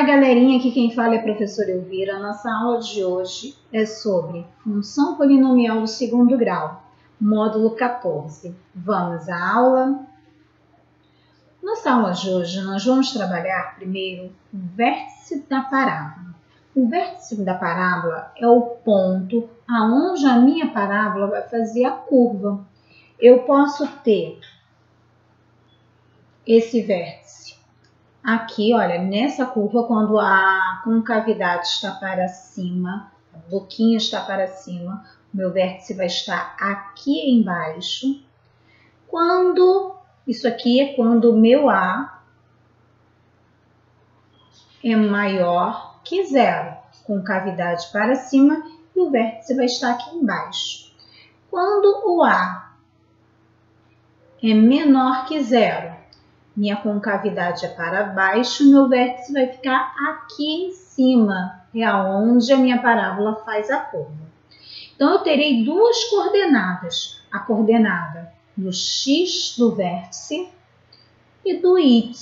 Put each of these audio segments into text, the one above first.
Olá, galerinha, aqui quem fala é a professora Elvira. A nossa aula de hoje é sobre função polinomial do segundo grau, módulo 14. Vamos à aula? Nossa aula de hoje nós vamos trabalhar primeiro o vértice da parábola. O vértice da parábola é o ponto aonde a minha parábola vai fazer a curva. Eu posso ter esse vértice aqui, olha, nessa curva, quando a concavidade está para cima, a boquinha está para cima, o meu vértice vai estar aqui embaixo. Isso aqui é quando o meu A é maior que zero, concavidade para cima, e o vértice vai estar aqui embaixo. Quando o A é menor que zero, minha concavidade é para baixo, meu vértice vai ficar aqui em cima, é aonde a minha parábola faz a curva. Então, eu terei duas coordenadas, a coordenada do x do vértice e do y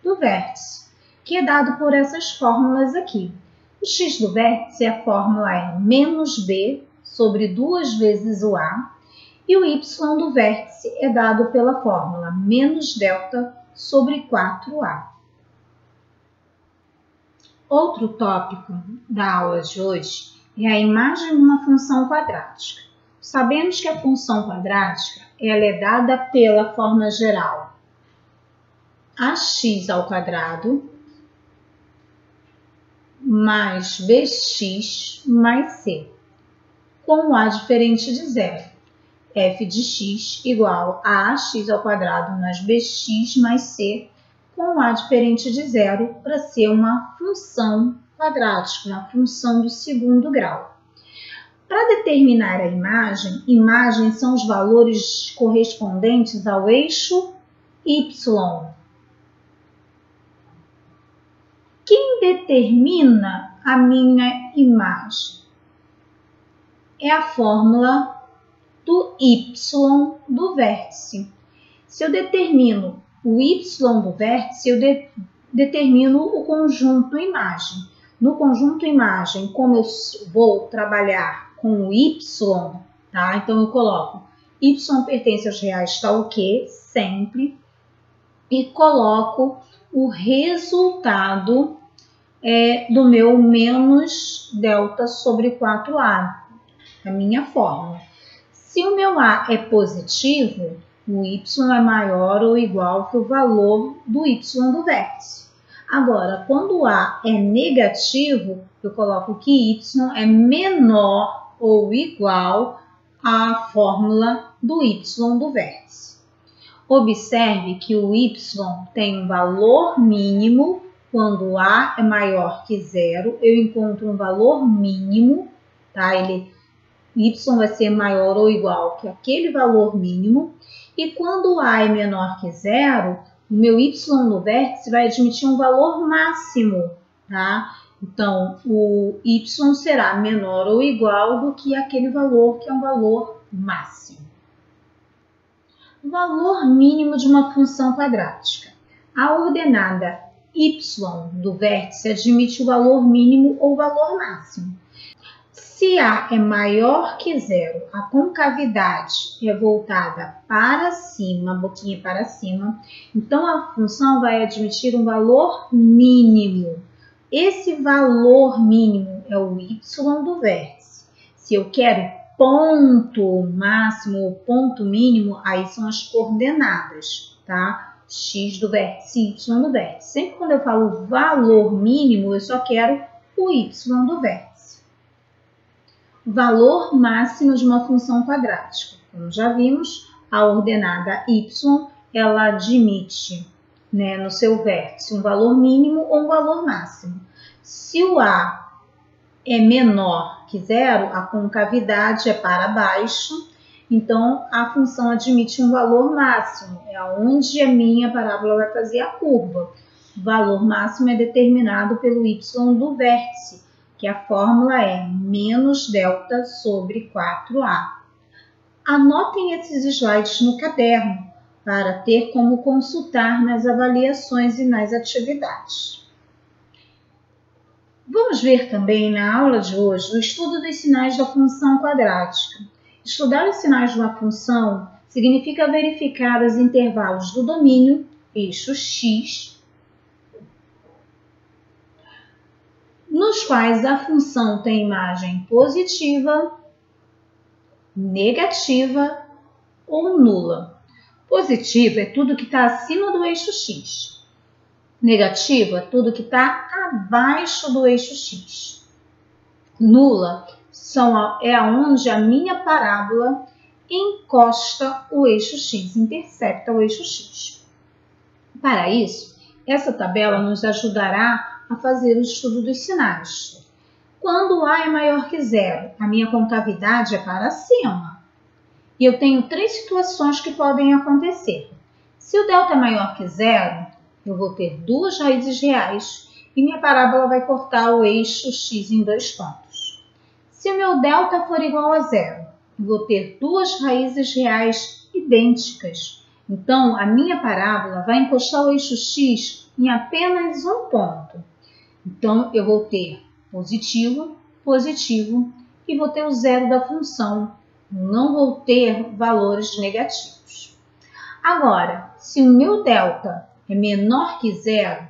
do vértice, que é dado por essas fórmulas aqui. O x do vértice, a fórmula é menos b sobre 2 vezes o a, e o y do vértice é dado pela fórmula menos delta sobre 4a. Outro tópico da aula de hoje é a imagem de uma função quadrática. Sabemos que a função quadrática ela é dada pela forma geral ax ao quadrado mais bx mais c, com a diferente de zero. F de x igual a ax ao quadrado mais bx mais c, com a diferente de zero, para ser uma função quadrática, uma função do segundo grau. Para determinar a imagem, imagens são os valores correspondentes ao eixo y. Quem determina a minha imagem? É a fórmula do y do vértice. Se eu determino o y do vértice, eu determino o conjunto imagem. No conjunto imagem, como eu vou trabalhar com o y, tá? Então eu coloco y pertence aos reais tal que, sempre, e coloco o resultado do meu menos delta sobre 4a, a minha fórmula. Se o meu A é positivo, o Y é maior ou igual que o valor do Y do vértice. Agora, quando o A é negativo, eu coloco que Y é menor ou igual à fórmula do Y do vértice. Observe que o Y tem um valor mínimo. Quando o A é maior que zero, eu encontro um valor mínimo, tá? Y vai ser maior ou igual que aquele valor mínimo. E quando o A é menor que zero, o meu Y no vértice vai admitir um valor máximo, tá? Então, o Y será menor ou igual do que aquele valor que é um valor máximo. Valor mínimo de uma função quadrática. A ordenada Y do vértice admite o valor mínimo ou valor máximo. Se A é maior que zero, a concavidade é voltada para cima, a boquinha para cima, então a função vai admitir um valor mínimo. Esse valor mínimo é o y do vértice. Se eu quero ponto máximo ou ponto mínimo, aí são as coordenadas, tá? X do vértice, y do vértice. Sempre quando eu falo valor mínimo, eu só quero o y do vértice. Valor máximo de uma função quadrática. Como já vimos, a ordenada y, ela admite, no seu vértice um valor mínimo ou um valor máximo. Se o A é menor que zero, a concavidade é para baixo, então a função admite um valor máximo, é onde a minha parábola vai fazer a curva. O valor máximo é determinado pelo y do vértice, que a fórmula é menos delta sobre 4a. Anotem esses slides no caderno para ter como consultar nas avaliações e nas atividades. Vamos ver também na aula de hoje o estudo dos sinais da função quadrática. Estudar os sinais de uma função significa verificar os intervalos do domínio, eixo x, nos quais a função tem imagem positiva, negativa ou nula. Positiva é tudo que está acima do eixo x. Negativa é tudo que está abaixo do eixo x. Nula é aonde a minha parábola encosta o eixo x, intercepta o eixo x. Para isso, essa tabela nos ajudará a fazer o estudo dos sinais. Quando A é maior que zero, a minha concavidade é para cima. E eu tenho três situações que podem acontecer. Se o delta é maior que zero, eu vou ter duas raízes reais e minha parábola vai cortar o eixo x em dois pontos. Se o meu delta for igual a zero, eu vou ter duas raízes reais idênticas. Então, a minha parábola vai encostar o eixo x em apenas um ponto. Então, eu vou ter positivo, positivo e vou ter o zero da função. Não vou ter valores negativos. Agora, se o meu delta é menor que zero,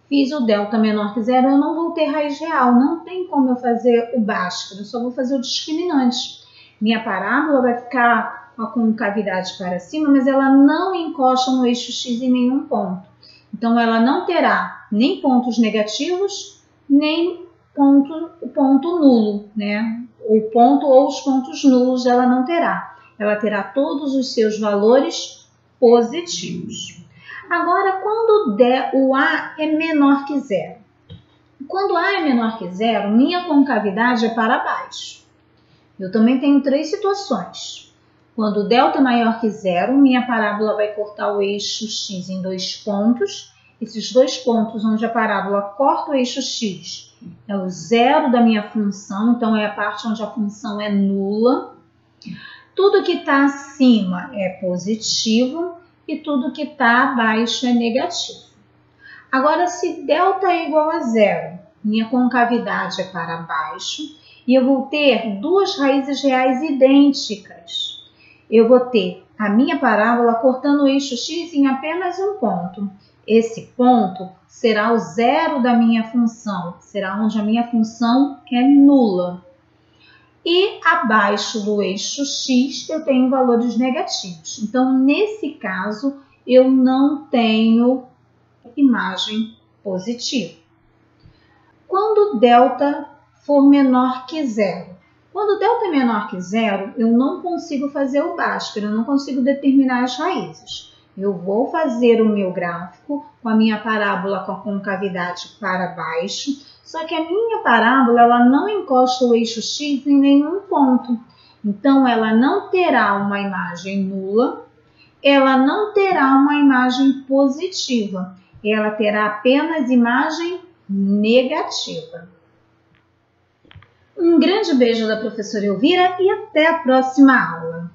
fiz o delta menor que zero, eu não vou ter raiz real. Não tem como eu fazer o Bhaskara, eu só vou fazer o discriminante. Minha parábola vai ficar com a concavidade para cima, mas ela não encosta no eixo x em nenhum ponto. Então, ela não terá nem pontos negativos, nem ponto nulo, né? O ponto ou os pontos nulos ela não terá. Ela terá todos os seus valores positivos. Agora, quando o A é menor que zero. Quando A é menor que zero, minha concavidade é para baixo. Eu também tenho três situações. Quando o delta é maior que zero, minha parábola vai cortar o eixo x em dois pontos. Esses dois pontos onde a parábola corta o eixo x é o zero da minha função, então é a parte onde a função é nula. Tudo que está acima é positivo e tudo que está abaixo é negativo. Agora, se delta é igual a zero, minha concavidade é para baixo e eu vou ter duas raízes reais idênticas. Eu vou ter a minha parábola cortando o eixo x em apenas um ponto. Esse ponto será o zero da minha função, será onde a minha função é nula. E abaixo do eixo x eu tenho valores negativos. Então, nesse caso, eu não tenho imagem positiva. Quando delta for menor que zero. Quando delta é menor que zero, eu não consigo fazer o Bhaskara, eu não consigo determinar as raízes. Eu vou fazer o meu gráfico com a minha parábola com a concavidade para baixo, só que a minha parábola ela não encosta o eixo x em nenhum ponto. Então, ela não terá uma imagem nula, ela não terá uma imagem positiva, ela terá apenas imagem negativa. Um grande beijo da professora Elvira e até a próxima aula.